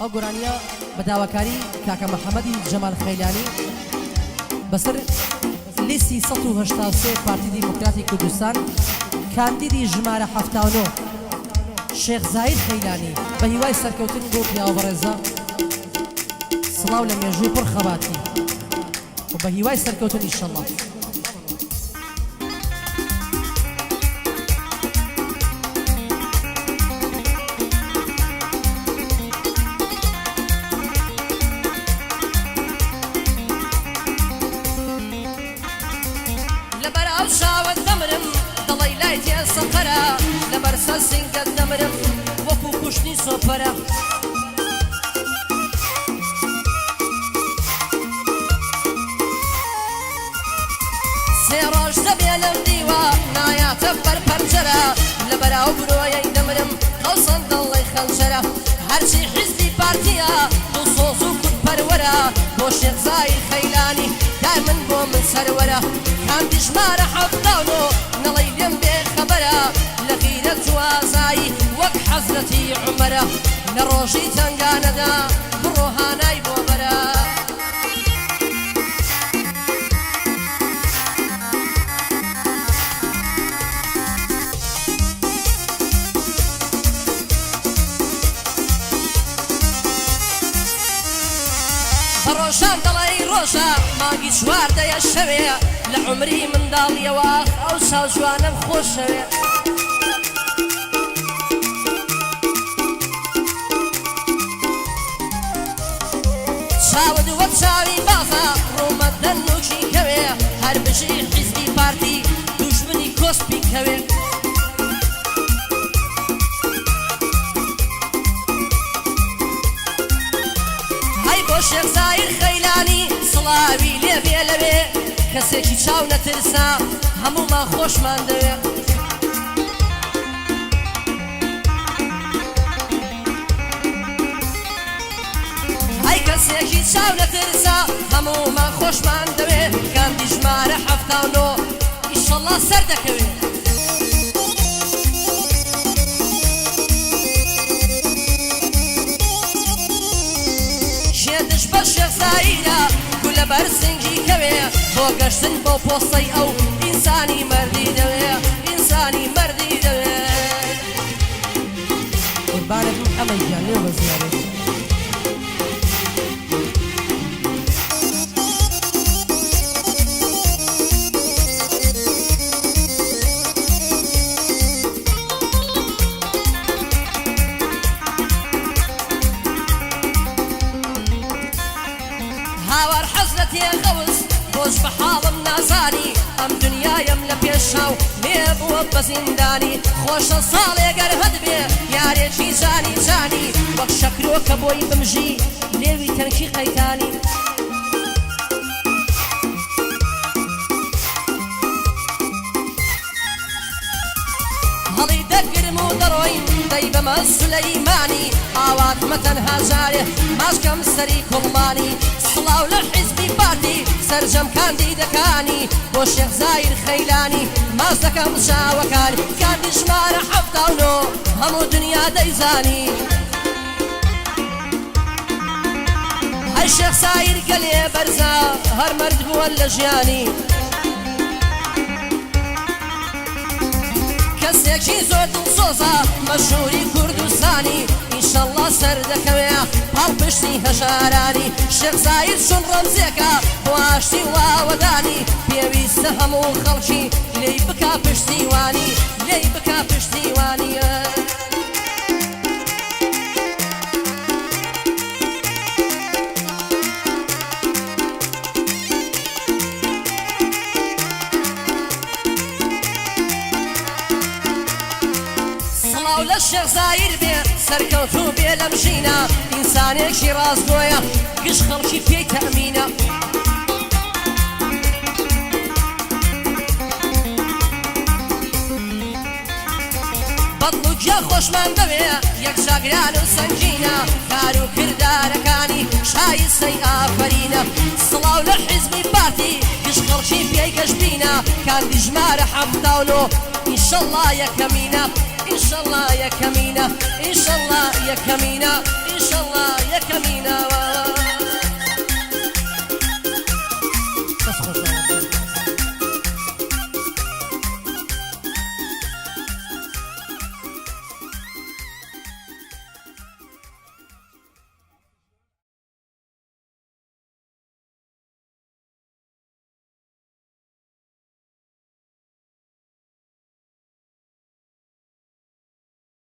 ئەو گۆرانیە بە داواکاری کاکە محەممەدی جەمال خەیلانی بەسەر لیستی 183 پارتی دیموکراتی کوردستان کاندیدی ژمارە 79 شێخ زاید خەیلانی بە هیوای سەرکەوتن بۆ پیاوە بەڕێزە سڵاو لە مێژوو پڕ خەباتی و بە هیوای سەرکەوتن ئینشەڵڵا. لبر شاوت دمرم دڵی لای تێ سەقەرە لەبەر سەر سنگەت دەمرم وەکو کوشتنی سۆپەرە سێ ڕۆژ دەبێ لەم دیوە نایاتە بەر پەنجەرە لەبەراو برۆیەی دەمرم قەوسەن دڵی خەنجەرە هەرچی حیزبی پارتیە دڵ سۆز و کوتپەروەرە بۆ شێخ زاید خەیلانی دای من بۆ من سەروەرە کاندی ژمارە 79 نەڵەی لێم بێ خەبەرە لە غیرەت جوازایی وەک حەزرەتی عومەرە لە ڕۆژی تەنگانەدا بڕۆ هانای بۆ بەرە ڕۆژان دەڵی ڕۆژە مانگی چواردەیە شەوێ لە عمری منداڵیەوە ئەو ساو جوانم خۆشەوێ چاود وە چاوی بازە ڕوومە دەنوکی کەوێ هەر بژی حیزبی پارتی دوژمنی کۆسپی کەوێ بۆ شێخ زاید خەیلانی سڵاوی لێ بێ لەوێ کەسێکی چاو نەترسا هەموومان خۆشمان دەوێ ئەی کەسێکی چاو نەترسا هەموومان خۆشمان دەوێ کاندی ژمارە 79 ئیشەڵڵا سەر دەکەوێ دش بە شێخ زایدە کو لەبەر سنگی کەوێ بۆ گەشتن بۆ پۆستەی ئەو ئینسانی مەردی دەوێ ئینسانی مەردی دەوێ قوربانە بوو ئەمە گیان لێو بە زیارێت هاوار حەزرەتێ غەوز خۆش بە حاڵم نازانی ئەم دنیایم لە پێشاو لێ بووە بە زیندانی خۆشە ساڵێگەر هەد بێ یارێکی جانی جانی وەک شەکرۆ کە بۆی بمژی لێوی تەنکی قەیتانی هەڵی دەگرم و دەڕۆین دەی بەمە سولەیمانی ئاواتمە تەنها جارێ ماشکەم سەری کوڵمانی سڵاو لە حیزبی پارتی سەرجەم کاندیدەکانی بۆ شێخ زاید خەیلانی ماز دەکەم چاوەکانی کاندی ژمارە 79 هەموو دنیا دەیزانی هەی شێخ زاید گەلێ بەرزە هەر مەرد بووە لە ژیانی کەسێکی زۆر دڵسۆزە مەشهوری کوردستانی ئینشەڵڵا سەر دەکەوێ پاڵپشتی هەژارانی شێخ زاید چون ڕەمزێکە بۆ ئاشتی واوەدانی پێویستە هەموو خەڵکی لێی بکا پشتیوانی لێی بکا پشتیوانی سڵاو لە شێخ زاید بێ سەرکەوتوو بێ لەم ژینە ئینسانێکی ڕاستگۆیە گشت خەڵکی پێی تەمینە بەدڵ و گیا خۆشمان دەوێ یەک چاگران و سەنگینە کار و کردارەکانی شایستەی ئافرینە سڵاو لە حیزبی پارتی گشت خەڵکی پێی گەشتبینە کاندی ژمارە 79 ئینشەڵڵا یەکەمینە إن شاء الله يا كمينة إن شاء الله يا كمينة إن ئینشەڵڵا یەکەمینەوە